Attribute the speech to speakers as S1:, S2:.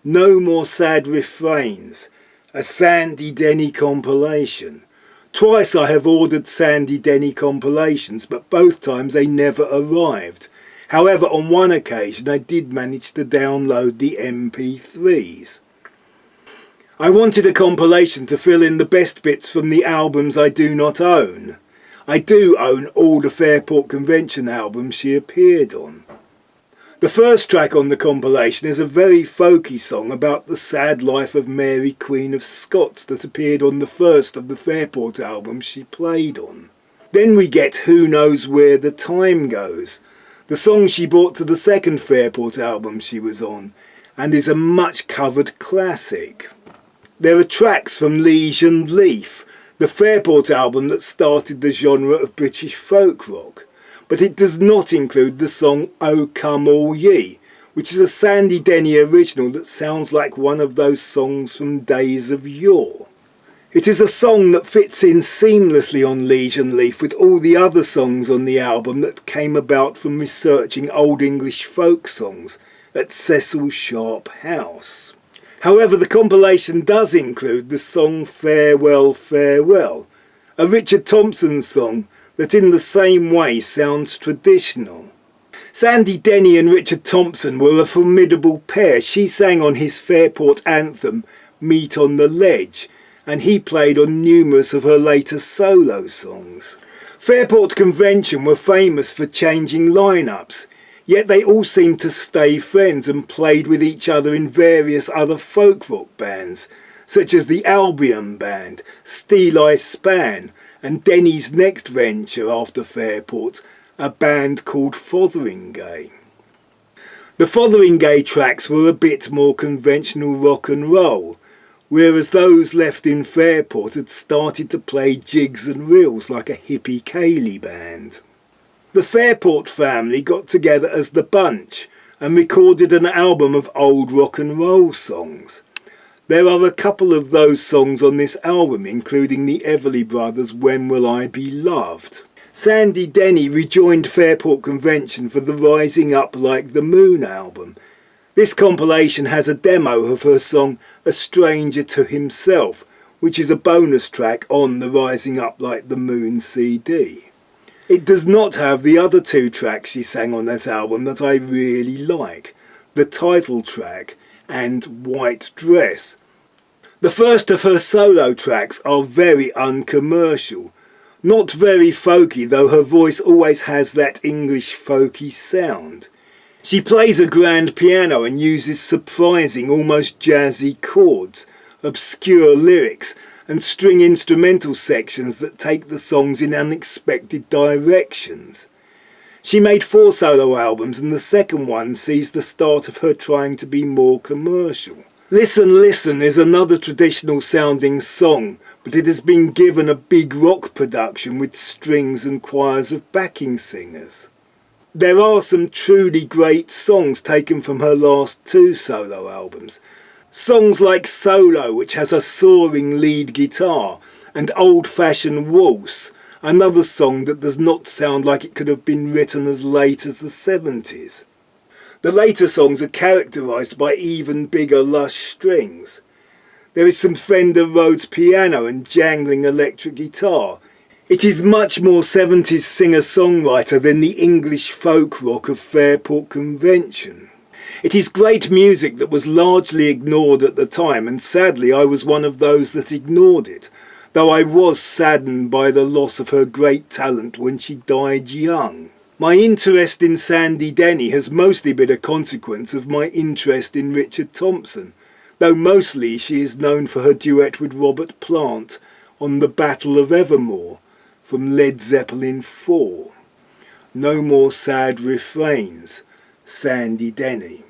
S1: No More Sad Refrains, a Sandy Denny compilation. Twice I have ordered Sandy Denny compilations, but both times they never arrived. However, on one occasion I did manage to download the MP3s. I wanted a compilation to fill in the best bits from the albums I do not own. I do own all the Fairport Convention albums she appeared on. The first track on the compilation is a very folky song about the sad life of Mary Queen of Scots that appeared on the first of the Fairport albums she played on. Then we get Who Knows Where the Time Goes, the song she brought to the second Fairport album she was on, and is a much covered classic. There are tracks from Liege and Leaf, the Fairport album that started the genre of British folk rock, but it does not include the song O Come All Ye, which is a Sandy Denny original that sounds like one of those songs from days of yore. It is a song that fits in seamlessly on Liege and Leaf with all the other songs on the album that came about from researching old English folk songs at Cecil Sharp House. However, the compilation does include the song Farewell, Farewell, a Richard Thompson song that in the same way sounds traditional. Sandy Denny and Richard Thompson were a formidable pair. She sang on his Fairport anthem, Meet on the Ledge, and he played on numerous of her later solo songs. Fairport Convention were famous for changing lineups, yet they all seemed to stay friends and played with each other in various other folk rock bands, such as the Albion Band, Steeleye Span, and Denny's next venture after Fairport, a band called Fotheringay. The Fotheringay tracks were a bit more conventional rock and roll, whereas those left in Fairport had started to play jigs and reels like a hippie Cayley band. The Fairport family got together as The Bunch and recorded an album of old rock and roll songs. There are a couple of those songs on this album, including the Everly Brothers' When Will I Be Loved. Sandy Denny rejoined Fairport Convention for the Rising Up Like the Moon album. This compilation has a demo of her song A Stranger to Himself, which is a bonus track on the Rising Up Like the Moon CD. It does not have the other two tracks she sang on that album that I really like, the title track and White Dress. The first of her solo tracks are very uncommercial, not very folky, though her voice always has that English folky sound. She plays a grand piano and uses surprising, almost jazzy chords, obscure lyrics and string instrumental sections that take the songs in unexpected directions. She made 4 solo albums, and the second one sees the start of her trying to be more commercial. Listen Listen is another traditional sounding song, but it has been given a big rock production with strings and choirs of backing singers. There are some truly great songs taken from her last 2 solo albums. Songs like Solo, which has a soaring lead guitar, and Old Fashioned Waltz, another song that does not sound like it could have been written as late as the 70s. The later songs are characterised by even bigger lush strings. There is some Fender Rhodes piano and jangling electric guitar. It is much more 70s singer-songwriter than the English folk rock of Fairport Convention. It is great music that was largely ignored at the time, and sadly I was one of those that ignored it, though I was saddened by the loss of her great talent when she died young. My interest in Sandy Denny has mostly been a consequence of my interest in Richard Thompson, though mostly she is known for her duet with Robert Plant on The Battle of Evermore from Led Zeppelin 4. No More Sad Refrains, Sandy Denny.